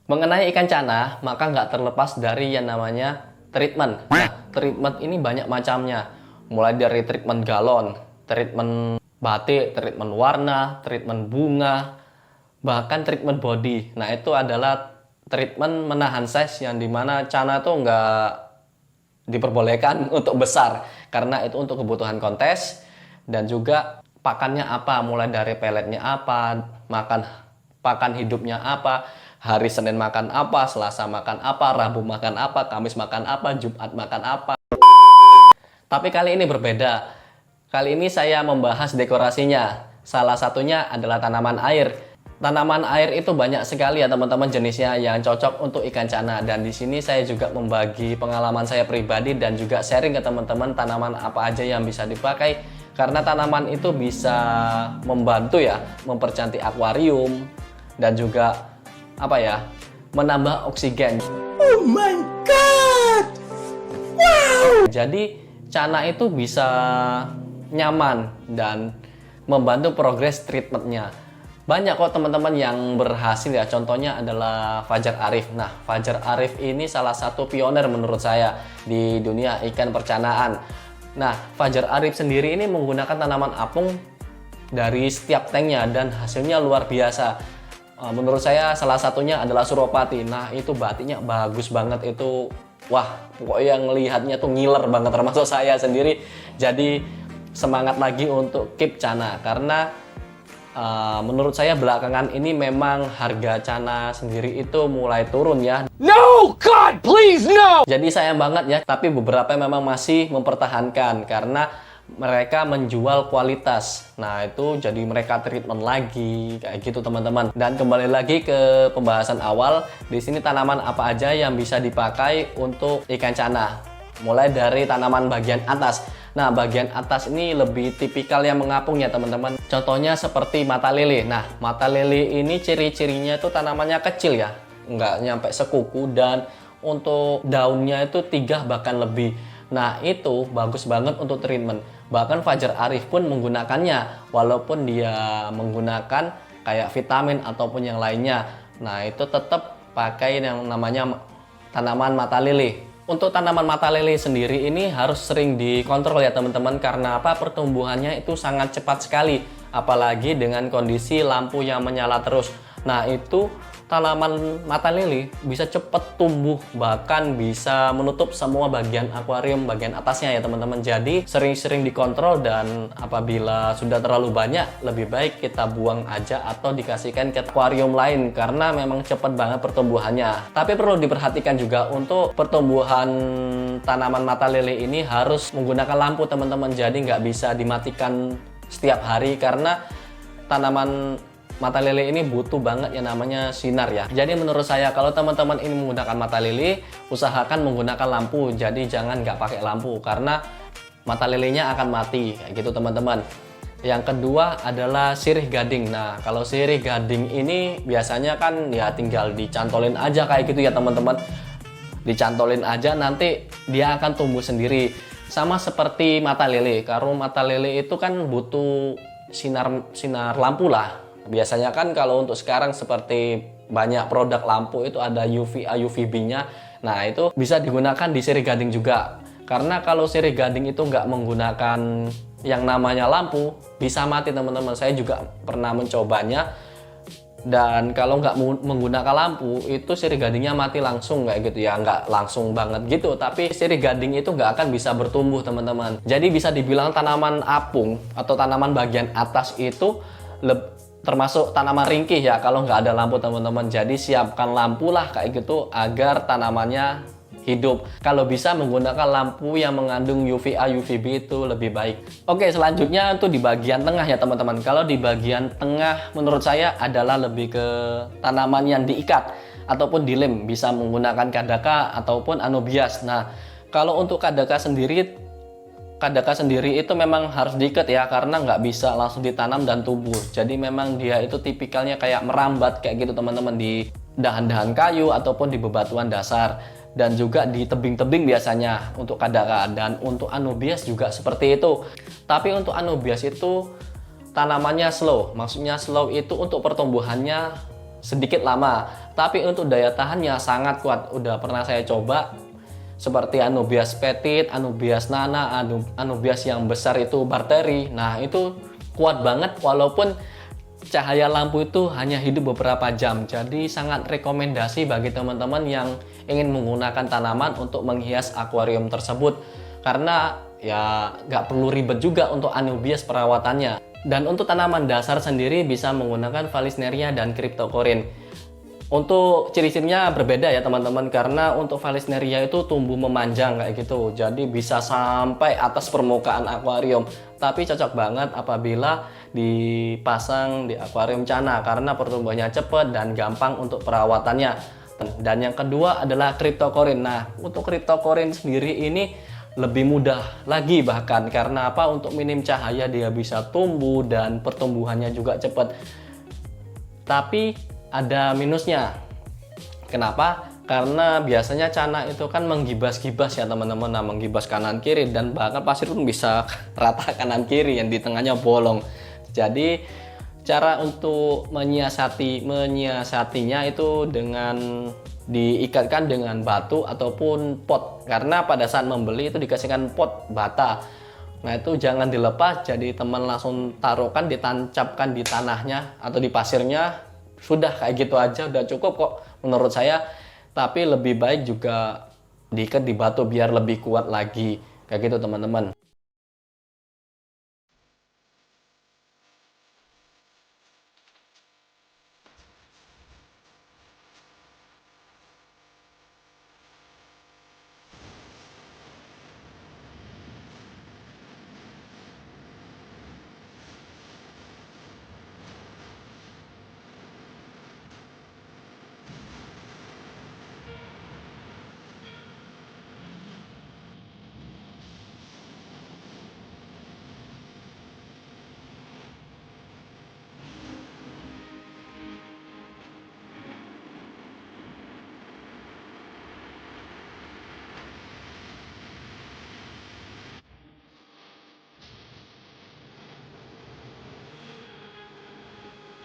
Mengenai ikan cana, maka nggak terlepas dari yang namanya treatment. Nah, treatment ini banyak macamnya. Mulai dari treatment galon, treatment batik, treatment warna, treatment bunga, bahkan treatment body. Nah, itu adalah treatment menahan size yang dimana cana tuh nggak diperbolehkan untuk besar. Karena itu untuk kebutuhan kontes dan juga pakannya apa, mulai dari peletnya apa, pakan hidupnya apa, hari Senin makan apa, Selasa makan apa, Rabu makan apa, Kamis makan apa, Jumat makan apa. Tapi kali ini berbeda. Kali ini saya membahas dekorasinya. Salah satunya adalah tanaman air. Tanaman air itu banyak sekali ya teman-teman jenisnya yang cocok untuk ikan cana. Dan di sini saya juga membagi pengalaman saya pribadi dan juga sharing ke teman-teman tanaman apa aja yang bisa dipakai. Karena tanaman itu bisa membantu ya, mempercantik akuarium dan juga apa ya, menambah oksigen. Oh my god! Wow! Jadi cana itu bisa nyaman dan membantu progres treatmentnya. Banyak kok teman-teman yang berhasil ya, contohnya adalah Fajar Arif. Nah, Fajar Arif ini salah satu pionir menurut saya di dunia ikan percanaan. Nah, Fajar Arif sendiri ini menggunakan tanaman apung dari setiap tanknya dan hasilnya luar biasa. Menurut saya salah satunya adalah Suropati. Nah, itu batiknya bagus banget itu. Wah, pokoknya ngelihatnya tuh ngiler banget termasuk saya sendiri. Jadi semangat lagi untuk keep cana karena menurut saya belakangan ini memang harga cana sendiri itu mulai turun ya. No, God, please, no! Jadi sayang banget ya, tapi beberapa memang masih mempertahankan karena mereka menjual kualitas. Nah, itu jadi mereka treatment lagi kayak gitu teman-teman. Dan kembali lagi ke pembahasan awal, di sini tanaman apa aja yang bisa dipakai untuk ikan cana. Mulai dari tanaman bagian atas. Nah, bagian atas ini lebih tipikal yang mengapung ya teman-teman. Contohnya seperti mata lele. Nah, mata lele ini ciri-cirinya itu tanamannya kecil ya, nggak nyampe sekuku dan untuk daunnya itu 3 bahkan lebih. Nah, itu bagus banget untuk treatment. Bahkan Fajar Arif pun menggunakannya walaupun dia menggunakan kayak vitamin ataupun yang lainnya. Nah, itu tetap pakai yang namanya tanaman mata lele. Untuk tanaman mata lele sendiri ini harus sering dikontrol ya teman-teman, karena apa? Pertumbuhannya itu sangat cepat sekali, apalagi dengan kondisi lampu yang menyala terus. Nah, itu tanaman mata lele bisa cepat tumbuh, bahkan bisa menutup semua bagian akuarium bagian atasnya ya teman-teman. Jadi sering-sering dikontrol dan apabila sudah terlalu banyak lebih baik kita buang aja atau dikasihkan ke akuarium lain karena memang cepat banget pertumbuhannya. Tapi perlu diperhatikan juga untuk pertumbuhan tanaman mata lele ini harus menggunakan lampu teman-teman. Jadi nggak bisa dimatikan setiap hari karena tanaman mata lele ini butuh banget yang namanya sinar ya. Jadi menurut saya kalau teman-teman ini menggunakan mata lele, usahakan menggunakan lampu. Jadi jangan nggak pakai lampu karena mata lelenya akan mati kayak gitu teman-teman. Yang kedua adalah sirih gading. Nah, kalau sirih gading ini biasanya kan ya tinggal dicantolin aja kayak gitu ya teman-teman. Dicantolin aja nanti dia akan tumbuh sendiri. Sama seperti mata lele. Karena mata lele itu kan butuh sinar lampu lah. Biasanya kan kalau untuk sekarang seperti banyak produk lampu itu ada UVA, UVB-nya. Nah, itu bisa digunakan di sirih gading juga. Karena kalau sirih gading itu nggak menggunakan yang namanya lampu, bisa mati teman-teman. Saya juga pernah mencobanya. Dan kalau nggak menggunakan lampu, itu sirih gadingnya mati langsung kayak gitu ya. Nggak langsung banget gitu, tapi sirih gading itu nggak akan bisa bertumbuh teman-teman. Jadi bisa dibilang tanaman apung atau tanaman bagian atas itu termasuk tanaman ringkih ya kalau nggak ada lampu teman-teman. Jadi siapkan lampu lah kayak gitu agar tanamannya hidup. Kalau bisa menggunakan lampu yang mengandung UVA, UVB itu lebih baik. Oke, selanjutnya itu di bagian tengah ya teman-teman. Kalau di bagian tengah menurut saya adalah lebih ke tanaman yang diikat ataupun dilem. Bisa menggunakan kadaka ataupun anobias. Nah, kalau untuk kadaka sendiri itu memang harus diikat ya karena nggak bisa langsung ditanam dan tumbuh. Jadi memang dia itu tipikalnya kayak merambat kayak gitu teman-teman di dahan-dahan kayu ataupun di bebatuan dasar dan juga di tebing-tebing biasanya untuk kadaka. Dan untuk anobias juga seperti itu. Tapi untuk anobias itu tanamannya slow. Maksudnya slow itu untuk pertumbuhannya sedikit lama, tapi untuk daya tahannya sangat kuat. Udah pernah saya coba seperti Anubias Petit, Anubias Nana, Anubias yang besar itu Barteri. Nah, itu kuat banget walaupun cahaya lampu itu hanya hidup beberapa jam. Jadi sangat rekomendasi bagi teman-teman yang ingin menggunakan tanaman untuk menghias akuarium tersebut. Karena ya nggak perlu ribet juga untuk Anubias perawatannya. Dan untuk tanaman dasar sendiri bisa menggunakan Vallisneria dan Cryptocorin. Untuk ciri-cirinya berbeda ya teman-teman, karena untuk Vallisneria itu tumbuh memanjang kayak gitu, jadi bisa sampai atas permukaan akuarium. Tapi cocok banget apabila dipasang di akuarium cana karena pertumbuhannya cepat dan gampang untuk perawatannya. Dan yang kedua adalah Cryptocorin. Nah, untuk Cryptocorin sendiri ini lebih mudah lagi bahkan, karena apa? Untuk minim cahaya dia bisa tumbuh dan pertumbuhannya juga cepat. Tapi ada minusnya. Kenapa? Karena biasanya cana itu kan menggibas-gibas ya teman-teman. Nah, menggibas kanan kiri dan bahkan pasir pun bisa rata kanan kiri yang di tengahnya bolong. Jadi cara untuk menyiasatinya itu dengan diikatkan dengan batu ataupun pot, karena pada saat membeli itu dikasihkan pot bata. Nah, itu jangan dilepas, jadi teman langsung taruhkan, ditancapkan di tanahnya atau di pasirnya, sudah kayak gitu aja udah cukup kok menurut saya. Tapi lebih baik juga diikat di batu biar lebih kuat lagi kayak gitu teman-teman.